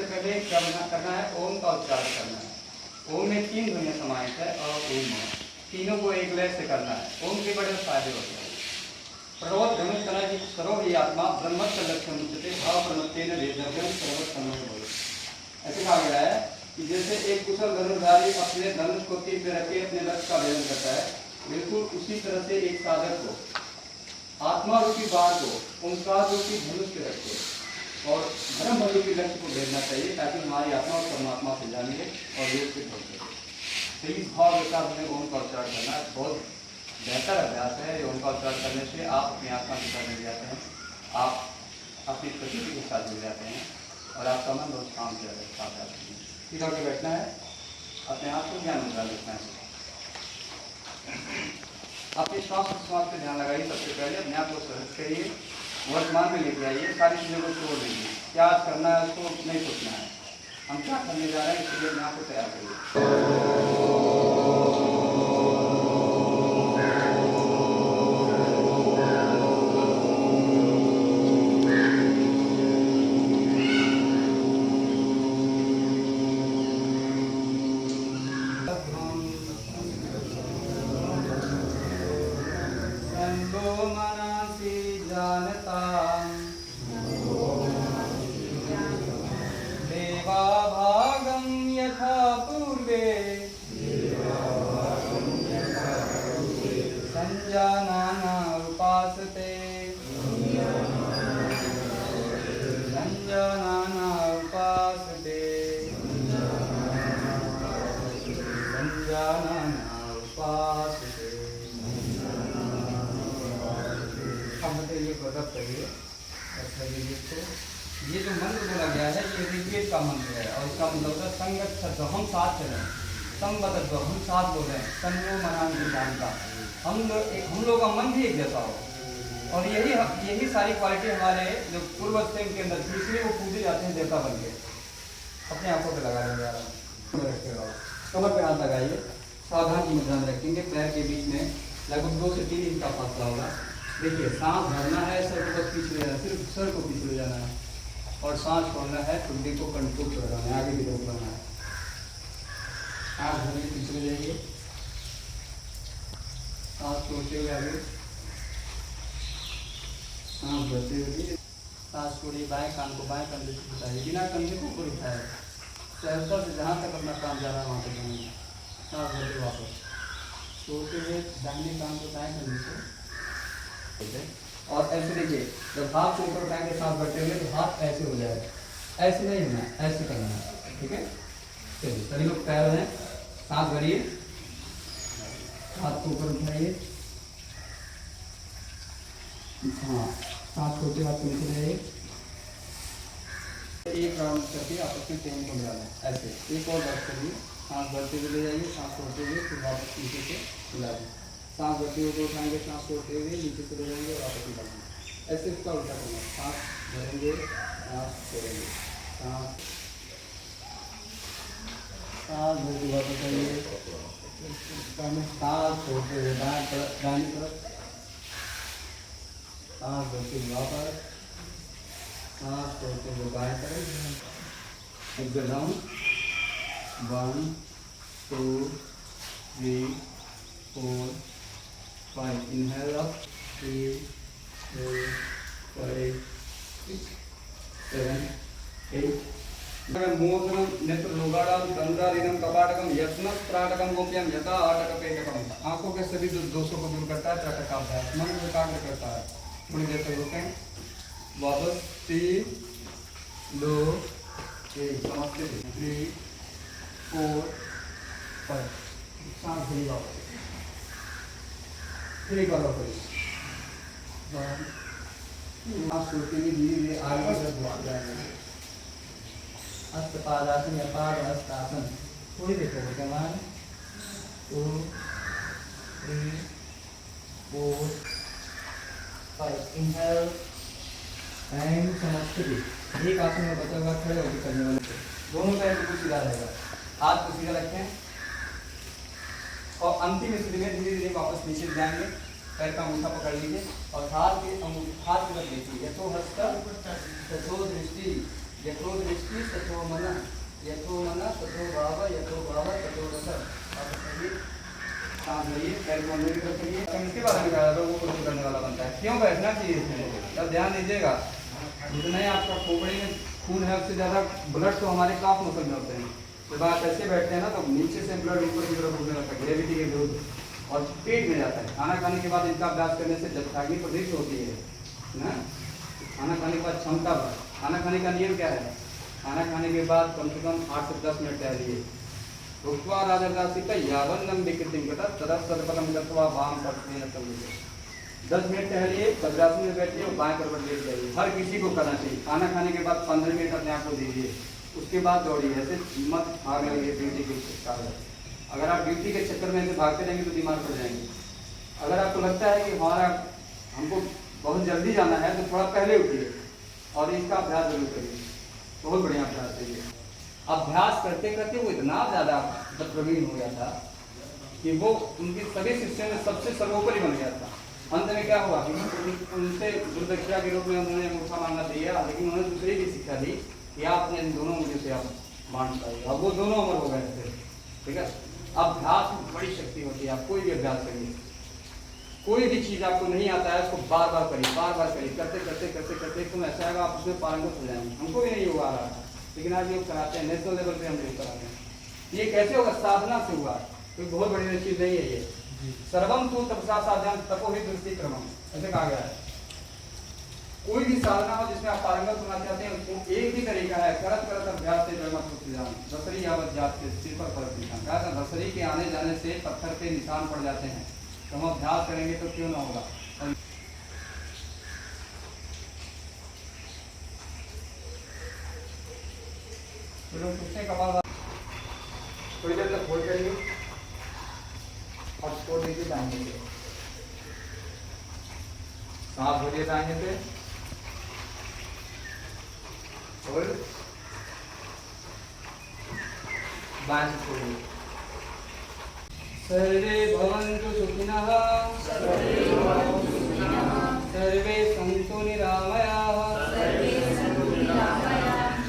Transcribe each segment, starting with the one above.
सबसे पहले करना है ओम का उच्चारण करना है। ओम में 3 ध्वनियाँ समाहित है और ओम है, तीनों को एक लय से करना है। ओम के बड़े फायदे होते हैं। प्रणवत ध्वनि कनाजी सर्व ही आत्मा ब्रह्मत लक्ष्य मुझते भाव प्रणवतेन वेदव्यम सर्वत समय बोलो। ऐसे कहा गया है कि जैसे एक कुशल धनुर्धारी अपने धनुष को तीर में रखे अपने लक्ष्य का भेदन करता है, बिल्कुल उसी तरह से एक साधक को आत्मा रूपी बाण को ओंकार रूपी धनुष पे रखे और धर्म रूपी लक्ष्य को भेजना चाहिए, ताकि हमारी आत्मा और परमात्मा से जानिए और योग से पहुंच सके। तो इस भाव के साथ हमें ओम का उच्चारण करना है। बहुत बेहतर अभ्यास है। ओम का उच्चारण करने से आप अपनी आत्मा के साथ जुड़ जाते हैं, आप अपनी प्रकृति के साथ जुड़ जाते हैं और आपका मन बहुत शांत हो जाता है। सीधा होकर बैठना है, अपने आप को ज्ञान मुद्रा लिखना है। अपने श्वास प्रश्वास पे ध्यान लगाइए। सबसे पहले अपने आप को सहज करिए, वर्तमान में लेके आइए, सारी चीज़ों को छोड़ दीजिए। क्या करना है उसको नहीं सोचना है, हम क्या करने जा रहे हैं इसलिए अपने आप को तैयार करिए। देवाभागं यथा पूर्वे संजानाना उपासते संजानाना उपासते संजानाना उपासते। अब बताइए प्रकट करिए। अच्छा ये जो मंत्र बोला गया है ये ऋग्वेद का मंत्र है और इसका मतलब है संगत छद्म, हम साथ चलें, संबद्ध हम साथ बोल रहे हैं, संगो मनान जानता, हम लोग का मन भी एक जैसा हो। और यही सारी क्वालिटी हमारे जो पूर्व थे उनके अंदर थी, इसलिए वो पूजे जाते हैं देवता बन के। अपने आंखों पे लगा देंगे, कमर पे हाथ लगाइए, सावधान की मुद्रा में रखेंगे, पैर के बीच में लगभग 2 से 3 इंच का फासला होगा। देखिए सांस भरना है, सर को बस पीछे ले जाना है, सिर्फ सर को पीछे ले जाना है और सांस छोड़ना है, ठुड्डी को कंट्रोल छोड़ना है, आगे की तरफ बढ़ना है। आँख भरने पीछे ले जाइए, सांस छोड़ते हुए आगे, सांस भरते हुए सांस छोड़िए। बाएं कान को बाएं कंधे से उठाइए, बिना कंधे को ऊपर उठाए, सहजता से जहाँ तक अपना काम जा रहा है वहाँ तक जाएंगे। सांस भरते वापस छोड़ते हुए दाहिने कान को दाएं कंधे से। और ऐसे देखिए, जब हाथ को ऊपर उठाएंगे सांस भरते हुए तो हाथ ऐसे हो जाएगा, ऐसे नहीं होना, ऐसे करना है। ठीक है, चलिए सभी लोग तैयार हैं। सांस भरिए, हाथ को ऊपर उठाइए, हाँ सांस छोड़ते हाथ को नीचे जाइए। एक राउंड करके आपस में चेन को मिला लें, ऐसे एक और बार करिए। सांस भरते हुए ले जाइए, सांस छोड़ते हुए फिर वापस नीचे से मिला दें। सांस भरते हुए उठाएंगे, सांस छोड़ते हुए नीचे से ले जाएंगे और वापस निकालेंगे। ऐसे इसका उल्टा करना है, सांस भरेंगे, सांस छोड़ेंगे, सांस भरते वापस आइए, सांस छोड़ते हुए दाएं तरफ दाहिनी तरफ, सांस भरते हुए वापस, सांस छोड़ते हुए बाएं तरफ। एक राउंड 1 2 3 4 5 inhale up 3 4 5 6 7 8 मोदनम नेत्र लोगाड़म तंद्रादीनम कपाटकम यत्न त्राटकम गोप्यम यथा आटकपेटकम। आंखों के सभी दोषों को दूर करता है त्राटकाभ्यास, मन को एकाग्र करता है। थोड़ी देर तक रुकें, वापस 3 2 1 समझते 3 4 5 सांस भरी वापस फिर एक बार करिए। सांस छोड़ते हुए धीरे धीरे आगे की तरफ बढ़ जाएंगे। हस्तपादासन या पाद हस्तासन थोड़ी देर तक कमान 2 3 4 5 इनहेल एंड समस्थिति। एक आसन में बचा हुआ खड़े होकर करने वाले दोनों पैर बिल्कुल सीधा रहेगा, हाथ को सीधा रखें और अंतिम स्थिति में धीरे धीरे वापस नीचे जाएंगे। पैर का अंगूठा पकड़ लीजिए और हाथ की तरफ देखिए, तो हस्त तथो दृष्टि यथो दृष्टि तथो मन, यथो मन तथो भाव, यथो भाव तथो रस। आप बताइए, सांस लिए, पैर को अंदर की तरफ करिए। इसके बारे में कहा था वो कुछ करने वाला बनता है। क्यों बैठना चाहिए इसमें? तब ध्यान दीजिएगा, जितना ही आपका खोपड़ी में खून है उससे ज़्यादा ब्लड तो हमारे काफ मसल में होते हैं। जब आप ऐसे बैठते हैं ना तो नीचे से ब्लड ऊपर की तरफ उठने लगता है ग्रेविटी के विरुद्ध, और पेट में जाता है। खाना खाने के बाद इनका अभ्यास करने से जब अग्नि प्रदीप्त होती है ना, खाना खाने के बाद क्षमता बढ़। खाना खाने का नियम क्या है? खाना खाने के बाद कम से कम 8 से 10 मिनट टहलिए। रुक्वा राजदासी का यावन्नम विकृतिम कटा तदा सर्वपलम गत्वा वाम पटने लगते 10 मिनट टहलिए, वज्रासन में बैठिए और बाएं करवट लेट जाइए। हर किसी को करना चाहिए। खाना खाने के बाद 15 मिनट अपने आप को दीजिए, उसके बाद दौड़िए। ऐसे मत भागने लगे ड्यूटी के कारण। अगर आप ड्यूटी के चक्कर में ऐसे भागते रहेंगे तो बीमार पड़ जाएंगे। अगर आपको लगता है कि हमारा हमको बहुत जल्दी जाना है तो थोड़ा पहले उठिए और इसका अभ्यास जरूर करिए। बहुत बढ़िया अभ्यास है ये। अभ्यास करते करते वो इतना ज़्यादा प्रवीण हो गया था कि वो उनके सभी शिष्यों में सबसे सर्वोपरि बन गया था। अंत में क्या हुआ कि उनसे गुरुदक्षिणा के रूप में उन्होंने अंगूठा मांगना दिया, लेकिन उन्होंने दूसरी भी शिक्षा दी कि आप अपने दोनों मुझे से आप मान पाइए। अब वो दोनों अमर हो गए थे। ठीक है, अभ्यास में बड़ी शक्ति होती है। आप कोई भी अभ्यास करिए, कोई भी चीज़ आपको नहीं आता है उसको बार बार करिए, बार बार करिए। करते करते करते करते एकदम ऐसा आएगा आप उसमें पारंगत हो जाएंगे। हमको भी नहीं योग आ रहा था, लेकिन आज योग कराते हैं, नेशनल लेवल पे हम योग कराते हैं। ये कैसे होगा? साधना से हुआ। कोई बहुत बड़ी चीज़ नहीं है ये। सर्वम तू तपसा साधन तपो ही दृष्टि क्रमम, ऐसे कहा गया है। कोई भी साधना हो जिसमें आप पारंगत होना चाहते हैं, उसको एक ही तरीका है, करत करत अभ्यास से धसरी यावत जात के सिर पर फर्क निशान। कहा था धसरी के आने जाने से पत्थर पे निशान पड़ जाते हैं, तो हम अभ्यास करेंगे तो क्यों ना होगा। लोग पूछते कमाल थोड़ी देर तक होल्ड करेंगे और छोड़ दीजिए दाहिने से। सांस भरिए दाहिने से और बाएं से छोड़िए। सर्वे भवन्तु सुखिनः, सर्वे सन्तु निरामयाः,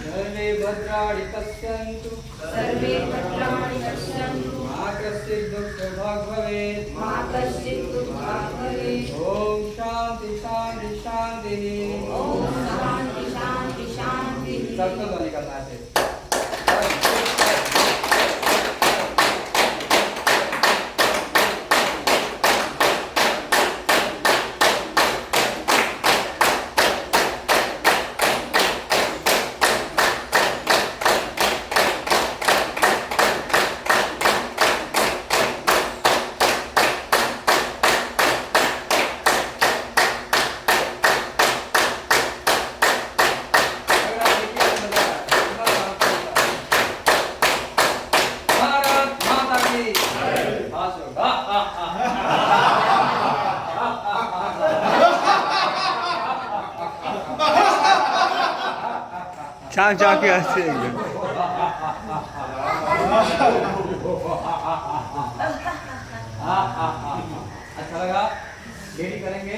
सर्वे भद्राणि पश्यन्तु, मा कश्चित् दुःखभाग् भवेत्। ओम शांति शांति शांति। सबको ध्वनि करना है। चाक चाक के हंसते अच्छा लगा? डेली करेंगे।